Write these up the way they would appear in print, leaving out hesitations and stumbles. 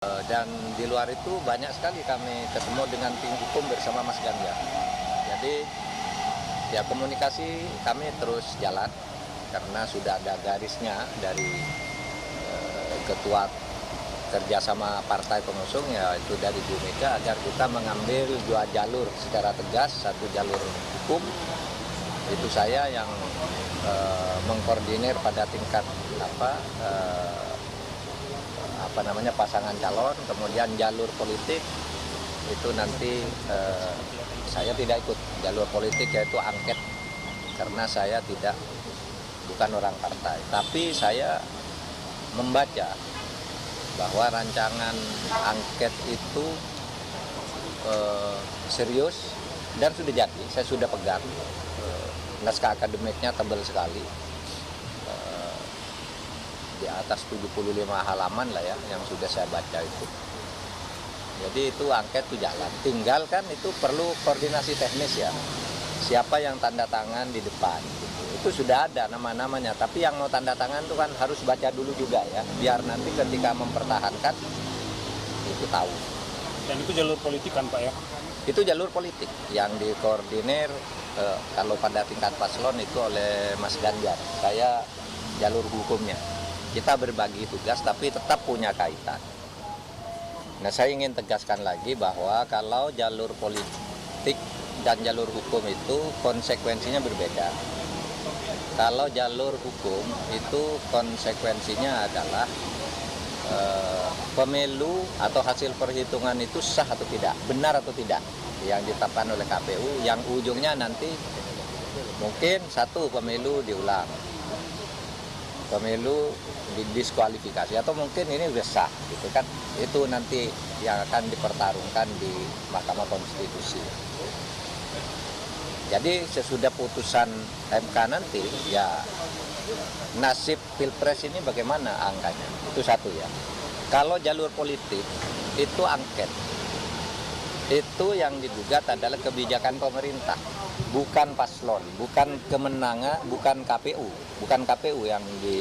Dan di luar itu banyak sekali kami ketemu dengan tim hukum bersama Mas Ganjar. Jadi ya komunikasi kami terus jalan karena sudah ada garisnya dari ketua kerjasama partai pengusung, ya itu dari Bu Mega, agar kita mengambil dua jalur secara tegas. Satu jalur hukum, itu saya yang mengkoordinir pada tingkat pasangan calon. Kemudian jalur politik itu nanti saya tidak ikut jalur politik, yaitu angket, karena saya bukan orang partai. Tapi saya membaca bahwa rancangan angket itu serius dan sudah jadi. Saya sudah pegang naskah akademiknya, tebal sekali, di atas 75 halaman lah ya yang sudah saya baca itu. Jadi itu angket itu jalan, tinggal kan itu perlu koordinasi teknis ya, siapa yang tanda tangan di depan gitu. Itu sudah ada nama-namanya, tapi yang mau tanda tangan itu kan harus baca dulu juga ya, biar nanti ketika mempertahankan itu tahu. Dan itu jalur politik kan Pak ya? Itu jalur politik yang dikoordinir kalau pada tingkat paslon itu oleh Mas Ganjar. Saya jalur hukumnya. Kita berbagi tugas tapi tetap punya kaitan. Nah, saya ingin tegaskan lagi bahwa kalau jalur politik dan jalur hukum itu konsekuensinya berbeda. Kalau jalur hukum itu konsekuensinya adalah pemilu atau hasil perhitungan itu sah atau tidak, benar atau tidak, yang ditetapkan oleh KPU, yang ujungnya nanti mungkin satu, pemilu diulang, pemilu didiskualifikasi, atau mungkin ini udah sah gitu kan. Itu nanti yang akan dipertarungkan di Mahkamah Konstitusi. Jadi sesudah putusan MK nanti ya nasib Pilpres ini bagaimana angkanya, itu satu ya. Kalau jalur politik itu angket, itu yang digugat adalah kebijakan pemerintah, bukan paslon, bukan kemenangan, bukan KPU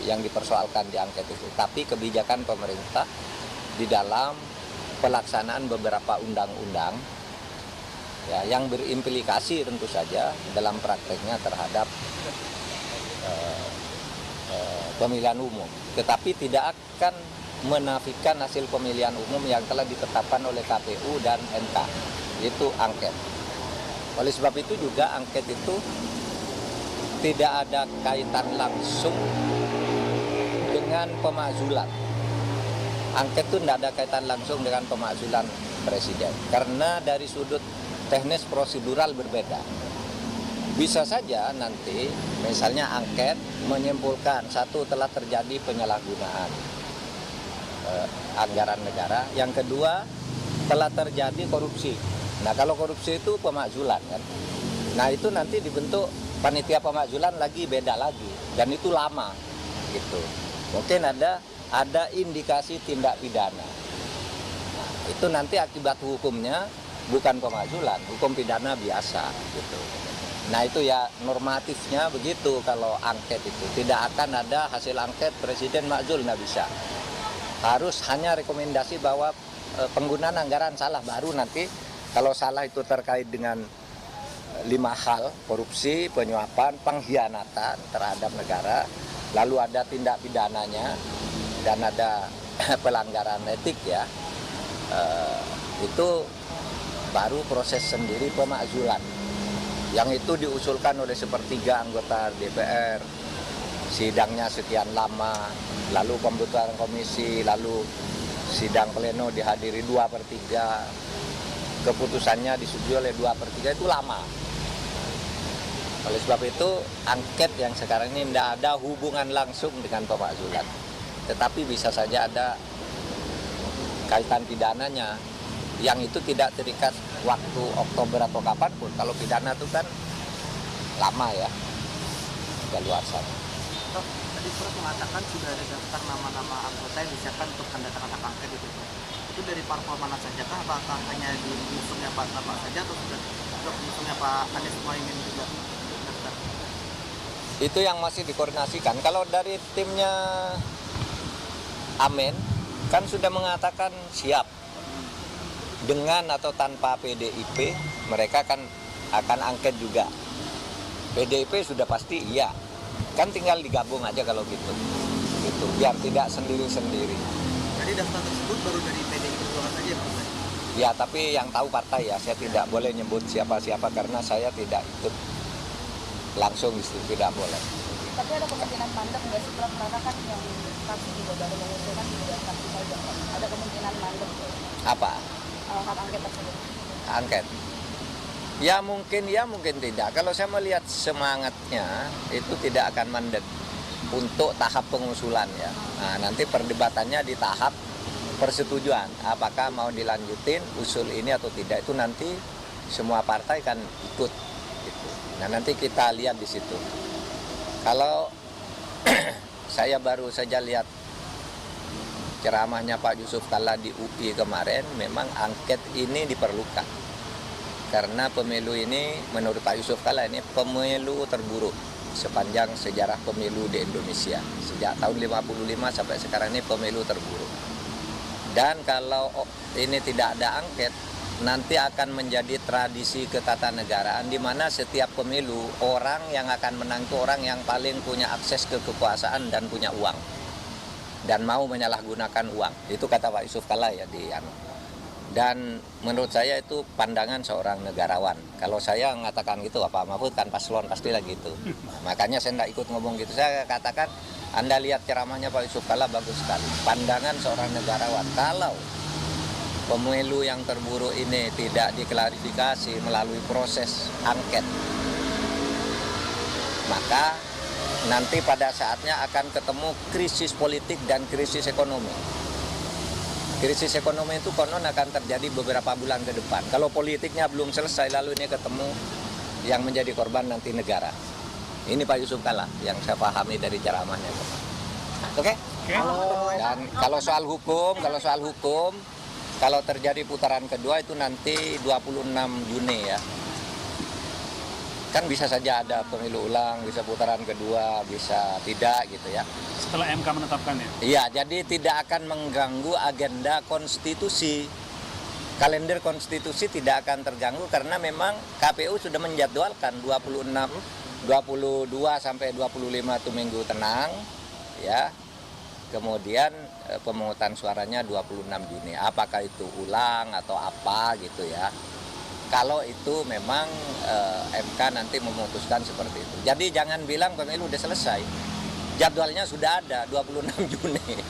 yang dipersoalkan di angket itu, tapi kebijakan pemerintah di dalam pelaksanaan beberapa undang-undang ya, yang berimplikasi tentu saja dalam prakteknya terhadap pemilihan umum, tetapi tidak akan menafikan hasil pemilihan umum yang telah ditetapkan oleh KPU dan MK, itu angket. Oleh sebab itu juga angket itu tidak ada kaitan langsung dengan pemakzulan. Angket itu tidak ada kaitan langsung dengan pemakzulan presiden, karena dari sudut teknis prosedural berbeda. Bisa saja nanti misalnya angket menyimpulkan satu, telah terjadi penyalahgunaan anggaran negara, yang kedua telah terjadi korupsi. Nah, kalau korupsi itu pemakzulan kan. Nah, itu nanti dibentuk panitia pemakzulan lagi, beda lagi, dan itu lama gitu. Mungkin ada indikasi tindak pidana. Nah, itu nanti akibat hukumnya bukan pemakzulan, hukum pidana biasa gitu. Nah, itu ya normatifnya begitu. Kalau angket itu tidak akan ada hasil angket presiden makzul, nggak bisa. Harus hanya rekomendasi bahwa penggunaan anggaran salah, baru nanti kalau salah itu terkait dengan 5 hal: korupsi, penyuapan, pengkhianatan terhadap negara, lalu ada tindak pidananya, dan ada pelanggaran etik ya, itu baru proses sendiri pemakzulan, yang itu diusulkan oleh sepertiga anggota DPR, sidangnya sekian lama, lalu pembutuhan komisi, lalu sidang pleno dihadiri 2/3, keputusannya disetujui oleh 2/3, itu lama. Oleh sebab itu angket yang sekarang ini tidak ada hubungan langsung dengan pemakzulan, tetapi bisa saja ada kaitan pidananya, yang itu tidak terikat waktu Oktober atau kapanpun. Kalau pidana itu kan lama ya, daluarsa. Tadi Prof mengatakan sudah ada daftar nama-nama anggota yang disiapkan untuk tanda tangan hak angket itu dari parpol mana saja kah? Apakah hanya di musuhnya Pak Bapak saja, atau sudah untuk musuhnya Pak Anies Mohaimin juga daftar? Itu yang masih dikoordinasikan. Kalau dari timnya Amin kan sudah mengatakan siap. Dengan atau tanpa PDIP, mereka kan akan angket juga. PDIP sudah pasti iya. Kan tinggal digabung aja kalau gitu. Gitu. Biar tidak sendiri-sendiri. Jadi daftar tersebut baru dari PDI Perjuangan saja ya, Pak? Ya, tapi yang tahu partai ya, saya tidak boleh nyebut siapa-siapa karena saya tidak ikut langsung di situ, tidak boleh. Tapi ada kemungkinan mandek nggak sih Prof? Karena kan yang fraksi juga baru mengusulkan juga fraksi saja. Ada kemungkinan mandek Apa? hak angket tersebut. Angket. Ya mungkin tidak. Kalau saya melihat semangatnya itu tidak akan mandek untuk tahap pengusulan ya. Nah, nanti perdebatannya di tahap persetujuan. Apakah mau dilanjutin usul ini atau tidak itu nanti semua partai kan ikut. Gitu. Nah nanti kita lihat di situ. Kalau saya baru saja lihat ceramahnya Pak Yusuf Kalla di UI kemarin, memang angket ini diperlukan. Karena pemilu ini menurut Pak Yusuf Kalla ini pemilu terburuk sepanjang sejarah pemilu di Indonesia. Sejak tahun 55 sampai sekarang ini pemilu terburuk. Dan kalau ini tidak ada angket, nanti akan menjadi tradisi ketatanegaraan di mana setiap pemilu orang yang akan menang itu orang yang paling punya akses ke kekuasaan dan punya uang. Dan mau menyalahgunakan uang. Itu kata Pak Yusuf Kalla ya di Dan menurut saya itu pandangan seorang negarawan. Kalau saya mengatakan gitu, Pak Mahfud kan paslon pastilah gitu. Makanya saya tidak ikut ngomong gitu. Saya katakan, Anda lihat ceramahnya Pak Yusuf Kalla bagus sekali. Pandangan seorang negarawan. Kalau pemilu yang terburuk ini tidak diklarifikasi melalui proses angket, maka nanti pada saatnya akan ketemu krisis politik dan krisis ekonomi. Krisis ekonomi itu konon akan terjadi beberapa bulan ke depan. Kalau politiknya belum selesai, lalu ini ketemu yang menjadi korban nanti negara. Ini Pak Yusuf Kalla yang saya pahami dari ceramahnya. Oke? Dan kalau soal hukum, kalau terjadi putaran kedua itu nanti 26 Juni ya. Kan bisa saja ada pemilu ulang, bisa putaran kedua, bisa tidak gitu ya. Setelah MK menetapkan ya? Iya, jadi tidak akan mengganggu agenda konstitusi. Kalender konstitusi tidak akan terganggu karena memang KPU sudah menjadwalkan 22 sampai 25 itu minggu tenang ya. Kemudian pemungutan suaranya 26 Juni. Apakah itu ulang atau apa gitu ya. Kalau itu memang MK nanti memutuskan seperti itu. Jadi jangan bilang pemilu udah selesai. Jadwalnya sudah ada 26 Juni.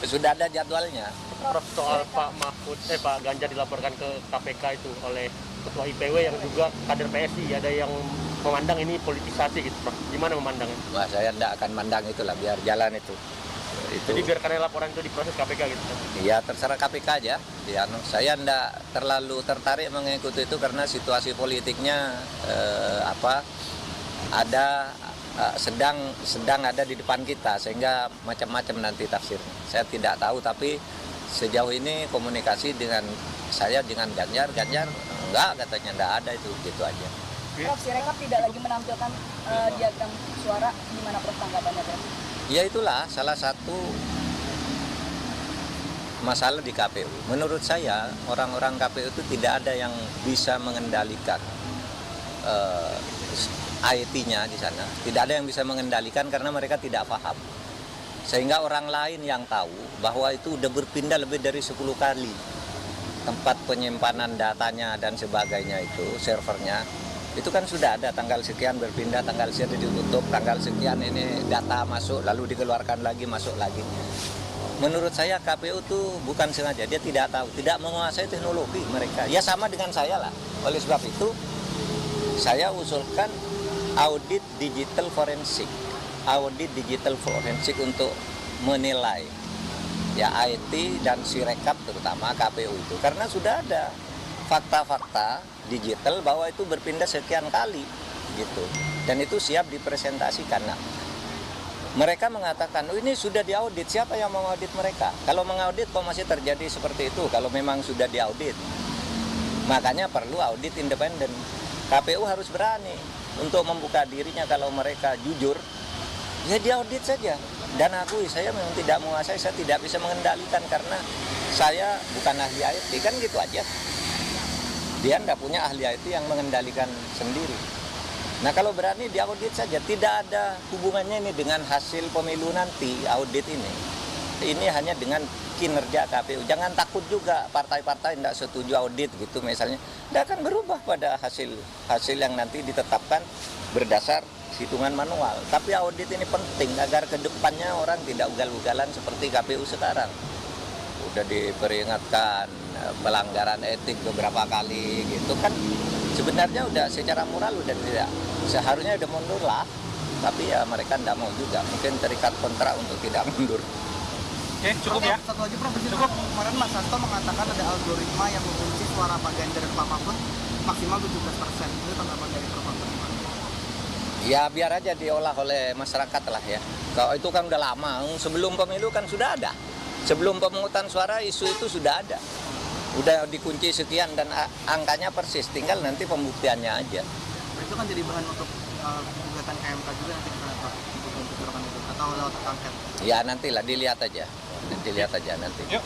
Sudah ada jadwalnya. Prof, soal Pak Ganjar dilaporkan ke KPK itu oleh Ketua IPW yang juga kader PSI, ada yang memandang ini politisasi gitu, Prof. Gimana memandangnya? Wah, saya tidak akan mandang itulah, biar jalan itu. Jadi biarkan laporan itu diproses KPK gitu. Ya terserah KPK aja. Ya, saya tidak terlalu tertarik mengikuti itu karena situasi politiknya sedang ada di depan kita sehingga macam-macam nanti tafsirnya. Saya tidak tahu, tapi sejauh ini komunikasi dengan saya dengan Ganjar enggak, katanya enggak ada, itu gitu aja. Prof, Sirekap tidak lagi menampilkan diagram suara, gimana Prof tanggapannya Prof? Ya itulah salah satu masalah di KPU. Menurut saya orang-orang KPU itu tidak ada yang bisa mengendalikan IT-nya di sana. Tidak ada yang bisa mengendalikan karena mereka tidak paham. Sehingga orang lain yang tahu bahwa itu udah berpindah lebih dari 10 kali. Tempat penyimpanan datanya dan sebagainya itu, servernya, itu kan sudah ada tanggal sekian berpindah, tanggal sekian ditutup, tanggal sekian ini data masuk, lalu dikeluarkan lagi, masuk lagi. Menurut saya KPU itu bukan sengaja, dia tidak tahu, tidak menguasai teknologi mereka. Ya sama dengan saya lah. Oleh sebab itu, saya usulkan audit digital forensik untuk menilai ya IT dan Sirekap terutama KPU itu, karena sudah ada fakta-fakta digital bahwa itu berpindah sekian kali gitu, dan itu siap dipresentasikan. Nah, mereka mengatakan, oh ini sudah diaudit, siapa yang mengaudit mereka? Kalau mengaudit kok masih terjadi seperti itu kalau memang sudah diaudit? Makanya perlu audit independen. KPU harus berani untuk membuka dirinya. Kalau mereka jujur, ya diaudit saja. dan akui saya memang tidak menguasai, saya tidak bisa mengendalikan karena saya bukan ahli IT, kan gitu aja. Dia tidak punya ahli IT yang mengendalikan sendiri. Nah kalau berani diaudit saja, tidak ada hubungannya ini dengan hasil pemilu nanti, audit ini. Ini hanya dengan kinerja KPU. Jangan takut juga partai-partai tidak setuju audit gitu misalnya. Tidak akan berubah pada hasil yang nanti ditetapkan berdasar hitungan manual. Tapi audit ini penting agar ke depannya orang tidak ugal-ugalan seperti KPU sekarang. Udah diperingatkan pelanggaran etik beberapa kali gitu kan. Sebenarnya udah secara moral udah tidak. Seharusnya udah mundur lah. Tapi ya mereka tidak mau juga. Mungkin terikat kontrak untuk tidak mundur. Oke, cukup ya. Satu lagi Prof, kemarin Mas Hasto mengatakan ada algoritma yang mengunci suara Pak Ganjar dan Pak Mahfud maksimal 17%. Itu tanggapan dari Prof gimana? Ya biar aja diolah oleh masyarakat lah ya. Kalau itu kan udah lama, sebelum pemilu kan sudah ada. Sebelum pemungutan suara isu itu sudah ada. Udah dikunci sekian dan angkanya persis, tinggal nanti pembuktiannya aja. Itu kan jadi bahan untuk gugatan KMK juga nanti untuk itu atau lewat angket. Ya nantilah dilihat aja nanti. Yuk.